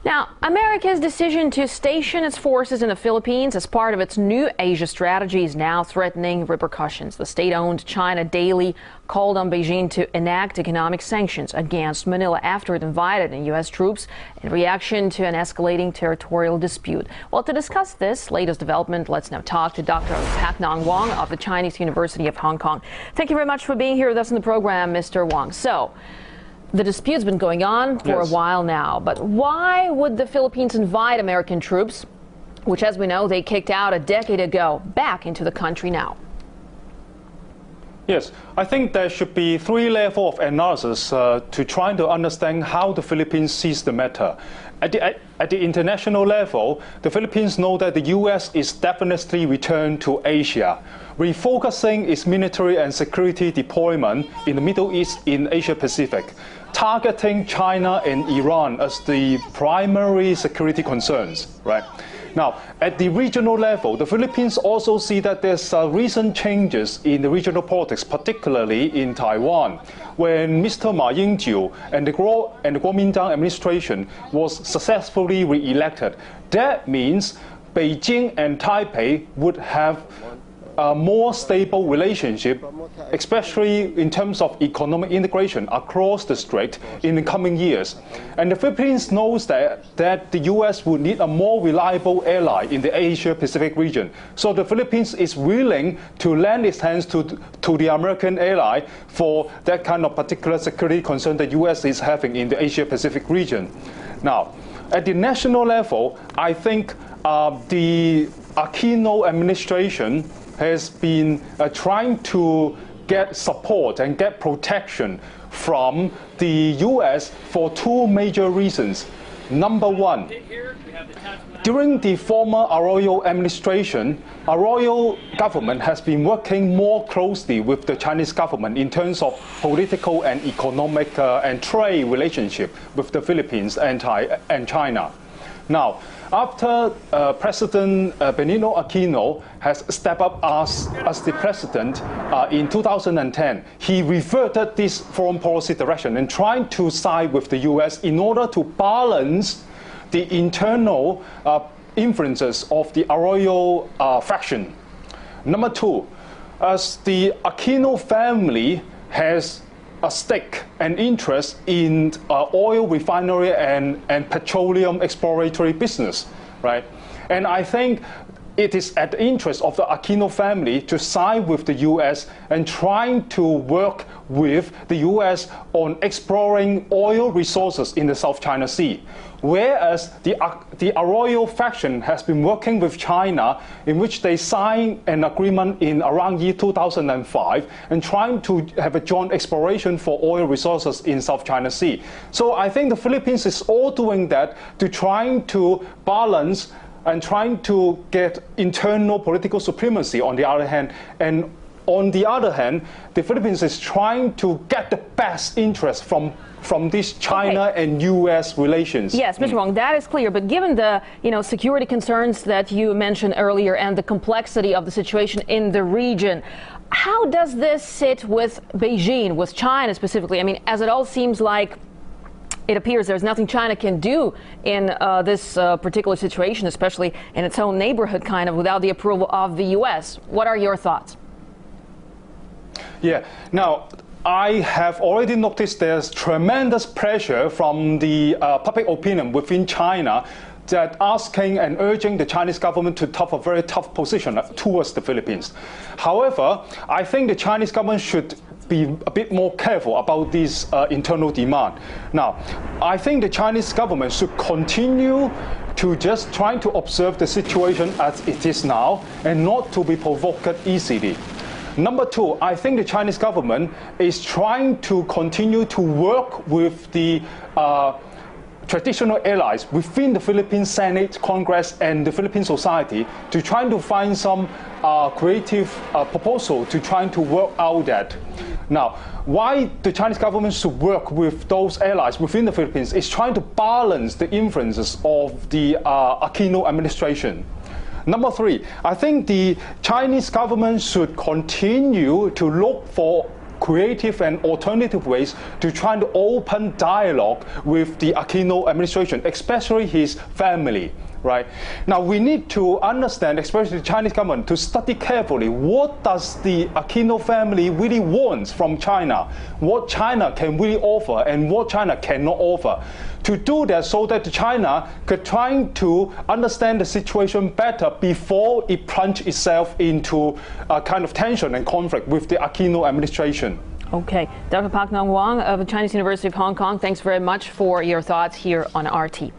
Now, America's decision to station its forces in the Philippines as part of its new Asia strategy is now threatening repercussions. The state-owned China Daily called on Beijing to enact economic sanctions against Manila after it invited in U.S. troops in reaction to an escalating territorial dispute. Well, to discuss this latest development, let's now talk to Dr. Pak-Nang Wong of the Chinese University of Hong Kong. Thank you very much for being here with us in the program, Mr. Wong. So, the dispute's been going on for a while now, but why would the Philippines invite American troops, which, as we know, they kicked out a decade ago, back into the country now? Yes, I think there should be three levels of analysis to try to understand how the Philippines sees the matter. At the international level, the Philippines know that the U.S. is definitely returned to Asia, refocusing its military and security deployment in the Middle East in Asia Pacific, targeting China and Iran as the primary security concerns, right? Now, at the regional level, the Philippines also see that there's recent changes in the regional politics, particularly in Taiwan, when Mr. Ma Ying-jeou and the Kuomintang administration was successfully re-elected. That means Beijing and Taipei would have a more stable relationship, especially in terms of economic integration across the strait in the coming years. And the Philippines knows that the U.S. would need a more reliable ally in the Asia-Pacific region. So the Philippines is willing to lend its hands to the American ally for that kind of particular security concern the U.S. is having in the Asia-Pacific region. Now, at the national level, I think the Aquino administration has been trying to get support and get protection from the U.S. for two major reasons. Number one, during the former Arroyo administration, Arroyo government has been working more closely with the Chinese government in terms of political and economic and trade relationship with the Philippines and China. Now, after President Benigno Aquino has stepped up as the president in 2010, he reverted this foreign policy direction and tried to side with the U.S. in order to balance the internal influences of the Arroyo faction. Number two, as the Aquino family has a stake and interest in oil refinery and petroleum exploratory business, right? And I think it is at the interest of the Aquino family to side with the U.S. and trying to work with the U.S. on exploring oil resources in the South China Sea. Whereas the Arroyo faction has been working with China, in which they signed an agreement in around year 2005 and trying to have a joint exploration for oil resources in South China Sea. So I think the Philippines is all doing that to trying to balance and trying to get internal political supremacy on the other hand, and on the other hand, the Philippines is trying to get the best interest from this China and U.S. relations. Yes, Mr. Wong, that is clear. But given the security concerns that you mentioned earlier and the complexity of the situation in the region, how does this sit with Beijing, with China specifically? I mean, as it all seems like it appears there's nothing China can do in this particular situation, especially in its own neighborhood, kind of, without the approval of the U.S. What are your thoughts? Yeah. Now, I have already noticed there's tremendous pressure from the public opinion within China that asking and urging the Chinese government to take a very tough position towards the Philippines. However, I think the Chinese government should be a bit more careful about this internal demand. Now, I think the Chinese government should continue to just try to observe the situation as it is now and not to be provoked easily. Number two, I think the Chinese government is trying to continue to work with the traditional allies within the Philippine Senate, Congress, and the Philippine society to try to find some creative proposal to try to work out that. Now, why the Chinese government should work with those allies within the Philippines is trying to balance the influences of the Aquino administration. Number three, I think the Chinese government should continue to look for creative and alternative ways to try to open dialogue with the Aquino administration, especially his family. Right. Now we need to understand, especially the Chinese government, to study carefully what does the Aquino family really wants from China, what China can really offer and what China cannot offer. To do that so that China could try to understand the situation better before it plunge itself into a kind of tension and conflict with the Aquino administration. Okay. Dr. Pak Nong Wong of the Chinese University of Hong Kong, thanks very much for your thoughts here on RT.